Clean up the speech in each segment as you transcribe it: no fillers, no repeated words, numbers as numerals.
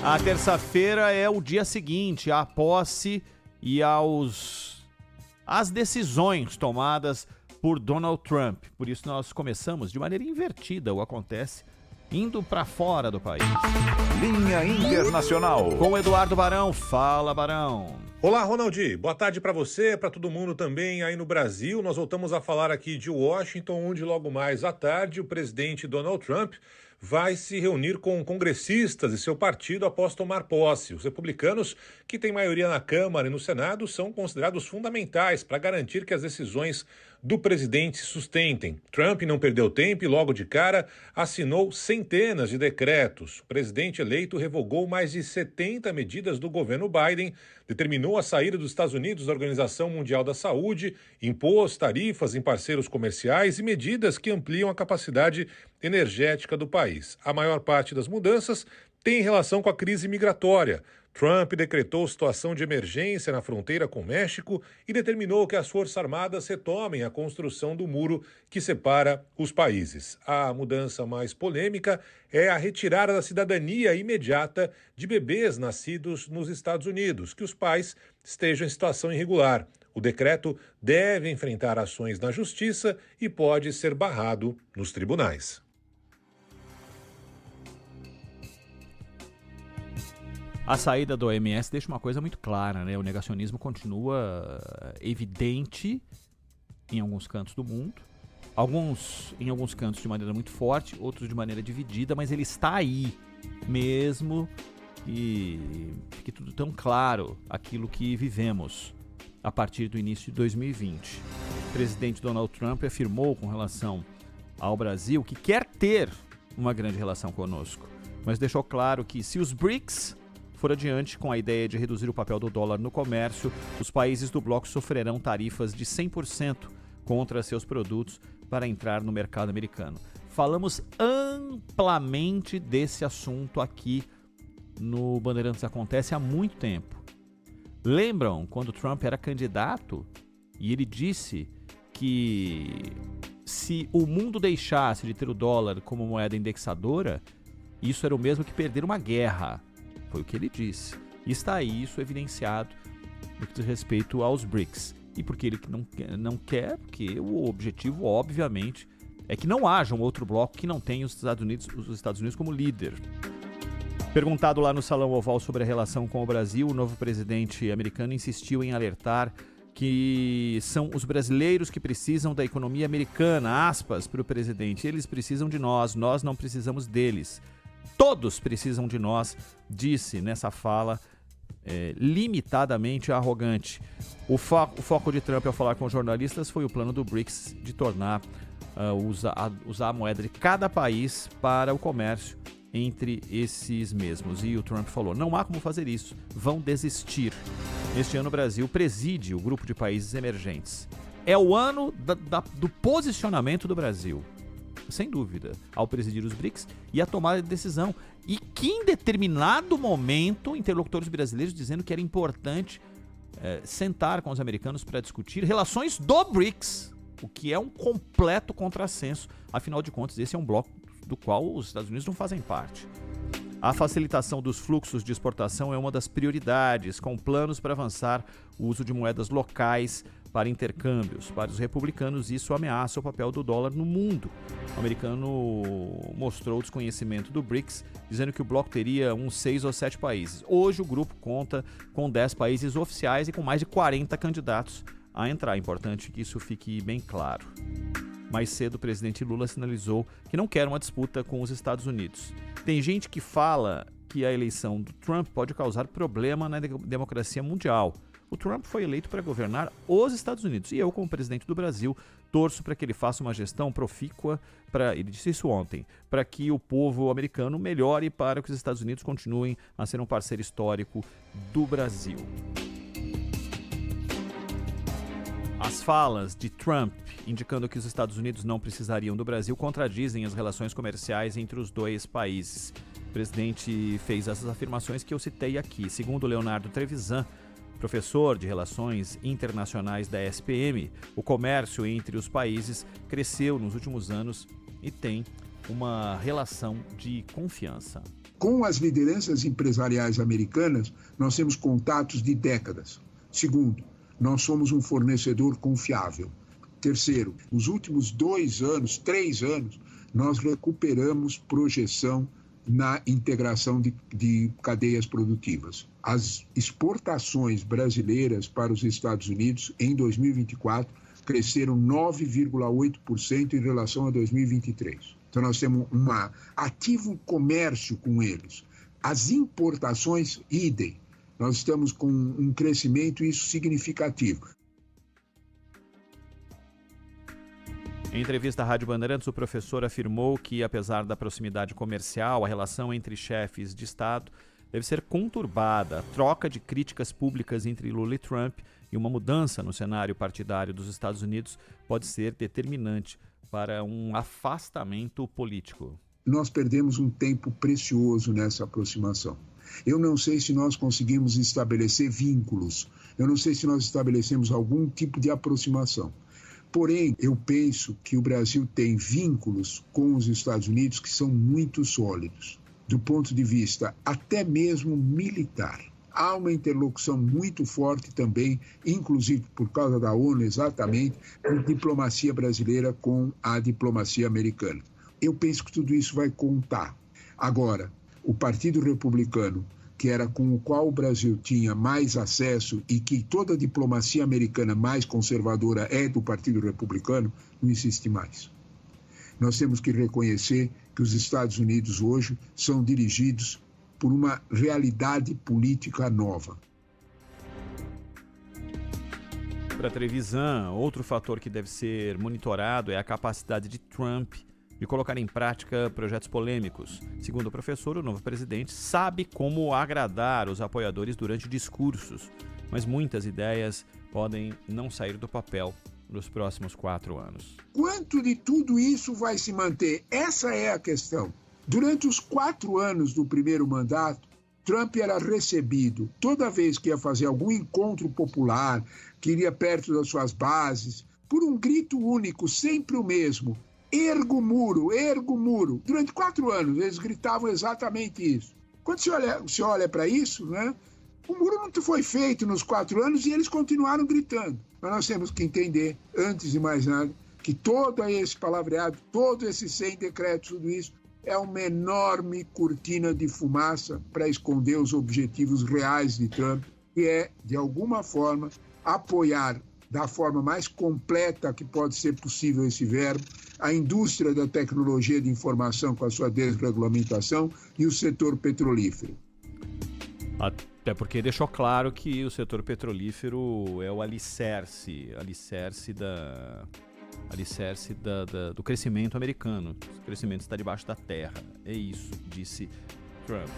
A terça-feira é o dia seguinte à posse e às decisões tomadas por Donald Trump. Por isso nós começamos de maneira invertida, o acontece, indo para fora do país. Linha Internacional. Com Eduardo Barão. Fala, Barão. Olá, Ronaldi. Boa tarde para você, para todo mundo também aí no Brasil. Nós voltamos a falar aqui de Washington, onde logo mais à tarde o presidente Donald Trump vai se reunir com congressistas e seu partido após tomar posse. Os republicanos, que têm maioria na Câmara e no Senado, são considerados fundamentais para garantir que as decisões do presidente se sustentem. Trump não perdeu tempo e logo de cara assinou centenas de decretos. O presidente eleito revogou mais de 70 medidas do governo Biden, determinou a saída dos Estados Unidos da Organização Mundial da Saúde, impôs tarifas em parceiros comerciais e medidas que ampliam a capacidade energética do país. A maior parte das mudanças tem relação com a crise migratória. Trump decretou situação de emergência na fronteira com o México e determinou que as Forças Armadas retomem a construção do muro que separa os países. A mudança mais polêmica é a retirada da cidadania imediata de bebês nascidos nos Estados Unidos, que os pais estejam em situação irregular. O decreto deve enfrentar ações na justiça e pode ser barrado nos tribunais. A saída do OMS deixa uma coisa muito clara, né? O negacionismo continua evidente em alguns cantos do mundo. Em alguns cantos de maneira muito forte, outros de maneira dividida, mas ele está aí, mesmo que fique tudo tão claro aquilo que vivemos a partir do início de 2020. O presidente Donald Trump afirmou com relação ao Brasil que quer ter uma grande relação conosco, mas deixou claro que se os BRICS for adiante com a ideia de reduzir o papel do dólar no comércio, os países do bloco sofrerão tarifas de 100% contra seus produtos para entrar no mercado americano. Falamos amplamente desse assunto aqui no Bandeirantes Acontece há muito tempo. Lembram quando Trump era candidato e ele disse que se o mundo deixasse de ter o dólar como moeda indexadora, isso era o mesmo que perder uma guerra. Foi o que ele disse. E está aí isso evidenciado no que diz respeito aos BRICS. E porque ele não quer, porque o objetivo, obviamente, é que não haja um outro bloco que não tenha os Estados Unidos como líder. Perguntado lá no Salão Oval sobre a relação com o Brasil, o novo presidente americano insistiu em alertar que são os brasileiros que precisam da economia americana, aspas, para o presidente. Eles precisam de nós não precisamos deles. Todos precisam de nós, disse nessa fala limitadamente arrogante. O foco de Trump ao falar com jornalistas foi o plano do BRICS de tornar, usar a moeda de cada país para o comércio entre esses mesmos. E o Trump falou, não há como fazer isso, vão desistir. Este ano o Brasil preside o grupo de países emergentes. É o ano do posicionamento do Brasil, sem dúvida, ao presidir os BRICS e a tomada de decisão. E que em determinado momento, interlocutores brasileiros dizendo que era importante sentar com os americanos para discutir relações do BRICS, o que é um completo contrassenso. Afinal de contas, esse é um bloco do qual os Estados Unidos não fazem parte. A facilitação dos fluxos de exportação é uma das prioridades, com planos para avançar o uso de moedas locais para intercâmbios. Para os republicanos, isso ameaça o papel do dólar no mundo. O americano mostrou o desconhecimento do BRICS, dizendo que o bloco teria uns 6 ou 7 países. Hoje o grupo conta com 10 países oficiais e com mais de 40 candidatos a entrar. É importante que isso fique bem claro. Mais cedo, o presidente Lula sinalizou que não quer uma disputa com os Estados Unidos. Tem gente que fala que a eleição do Trump pode causar problema na democracia mundial. O Trump foi eleito para governar os Estados Unidos e eu, como presidente do Brasil, torço para que ele faça uma gestão profícua, ele disse isso ontem, para que o povo americano melhore, para que os Estados Unidos continuem a ser um parceiro histórico do Brasil. As falas de Trump, indicando que os Estados Unidos não precisariam do Brasil, contradizem as relações comerciais entre os dois países. O presidente fez essas afirmações que eu citei aqui. Segundo Leonardo Trevisan, professor de Relações Internacionais da SPM, o comércio entre os países cresceu nos últimos anos e tem uma relação de confiança. Com as lideranças empresariais americanas, nós temos contatos de décadas. Segundo, nós somos um fornecedor confiável. Terceiro, nos últimos 3 anos, nós recuperamos projeção na integração de cadeias produtivas. As exportações brasileiras para os Estados Unidos em 2024 cresceram 9,8% em relação a 2023. Então nós temos um ativo comércio com eles. As importações, idem. Nós estamos com um crescimento isso significativo. Em entrevista à Rádio Bandeirantes, o professor afirmou que, apesar da proximidade comercial, a relação entre chefes de Estado deve ser conturbada. A troca de críticas públicas entre Lula e Trump e uma mudança no cenário partidário dos Estados Unidos pode ser determinante para um afastamento político. Nós perdemos um tempo precioso nessa aproximação. Eu não sei se nós conseguimos estabelecer vínculos. Eu não sei se nós estabelecemos algum tipo de aproximação. Porém, eu penso que o Brasil tem vínculos com os Estados Unidos que são muito sólidos, do ponto de vista até mesmo militar. Há uma interlocução muito forte também, inclusive por causa da ONU, exatamente, de diplomacia brasileira com a diplomacia americana. Eu penso que tudo isso vai contar. Agora, o Partido Republicano, que era com o qual o Brasil tinha mais acesso e que toda a diplomacia americana mais conservadora é do Partido Republicano, não existe mais. Nós temos que reconhecer que os Estados Unidos hoje são dirigidos por uma realidade política nova. Para Trevisan, outro fator que deve ser monitorado é a capacidade de Trump de colocar em prática projetos polêmicos. Segundo o professor, o novo presidente sabe como agradar os apoiadores durante discursos, mas muitas ideias podem não sair do papel nos próximos 4 anos. Quanto de tudo isso vai se manter? Essa é a questão. Durante os 4 anos do primeiro mandato, Trump era recebido toda vez que ia fazer algum encontro popular, que iria perto das suas bases, por um grito único, sempre o mesmo: erga o muro, erga o muro. Durante 4 anos eles gritavam exatamente isso. Quando você olha para isso, né, o muro não foi feito nos 4 anos e eles continuaram gritando. Mas nós temos que entender, antes de mais nada, que todo esse palavreado, todos esses 100 decretos, tudo isso, é uma enorme cortina de fumaça para esconder os objetivos reais de Trump, que é, de alguma forma, apoiar da forma mais completa que pode ser possível esse verbo, a indústria da tecnologia de informação com a sua desregulamentação e o setor petrolífero. Até porque deixou claro que o setor petrolífero é o alicerce do crescimento americano. O crescimento está debaixo da terra. É isso, disse Trump.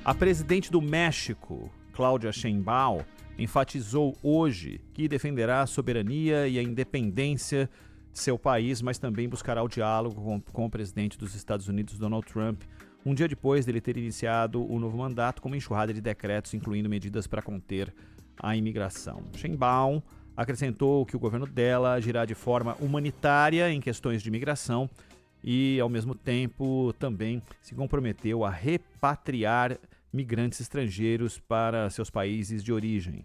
A presidente do México, Claudia Sheinbaum, enfatizou hoje que defenderá a soberania e a independência de seu país, mas também buscará o diálogo com o presidente dos Estados Unidos, Donald Trump, um dia depois dele ter iniciado o novo mandato com uma enxurrada de decretos, incluindo medidas para conter a imigração. Sheinbaum acrescentou que o governo dela agirá de forma humanitária em questões de imigração e, ao mesmo tempo, também se comprometeu a repatriar migrantes estrangeiros para seus países de origem.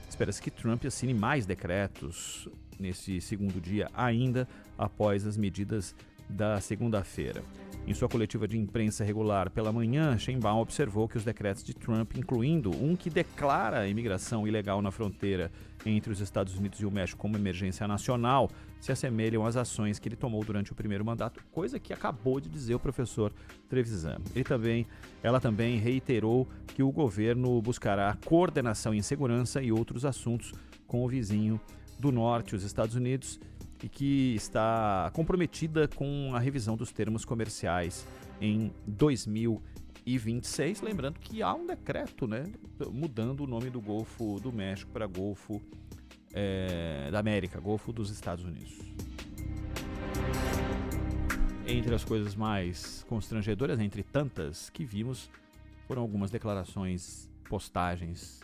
Espera-se que Trump assine mais decretos nesse segundo dia, ainda após as medidas da segunda-feira. Em sua coletiva de imprensa regular pela manhã, Sheinbaum observou que os decretos de Trump, incluindo um que declara a imigração ilegal na fronteira entre os Estados Unidos e o México como emergência nacional, se assemelham às ações que ele tomou durante o primeiro mandato, coisa que acabou de dizer o professor Trevisan. Ela também reiterou que o governo buscará coordenação em segurança e outros assuntos com o vizinho do norte, os Estados Unidos, e que está comprometida com a revisão dos termos comerciais em 2026. Lembrando que há um decreto, né, mudando o nome do Golfo do México para Golfo da América, Golfo dos Estados Unidos. Entre as coisas mais constrangedoras, entre tantas que vimos, foram algumas declarações, postagens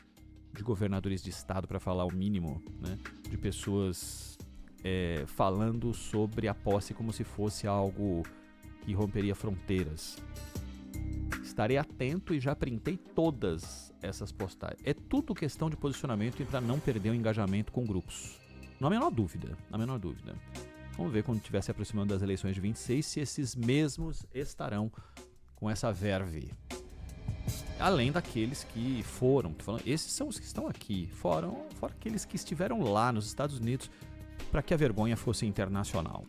de governadores de estado, para falar o mínimo, né, de pessoas falando sobre a posse como se fosse algo que romperia fronteiras. Estarei atento e já printei todas essas postagens. É tudo questão de posicionamento e para não perder o engajamento com grupos. Não há a menor dúvida, Vamos ver quando estiver se aproximando das eleições de 26 se esses mesmos estarão com essa verve. Além daqueles que foram, esses são os que estão aqui, fora aqueles que estiveram lá nos Estados Unidos para que a vergonha fosse internacional.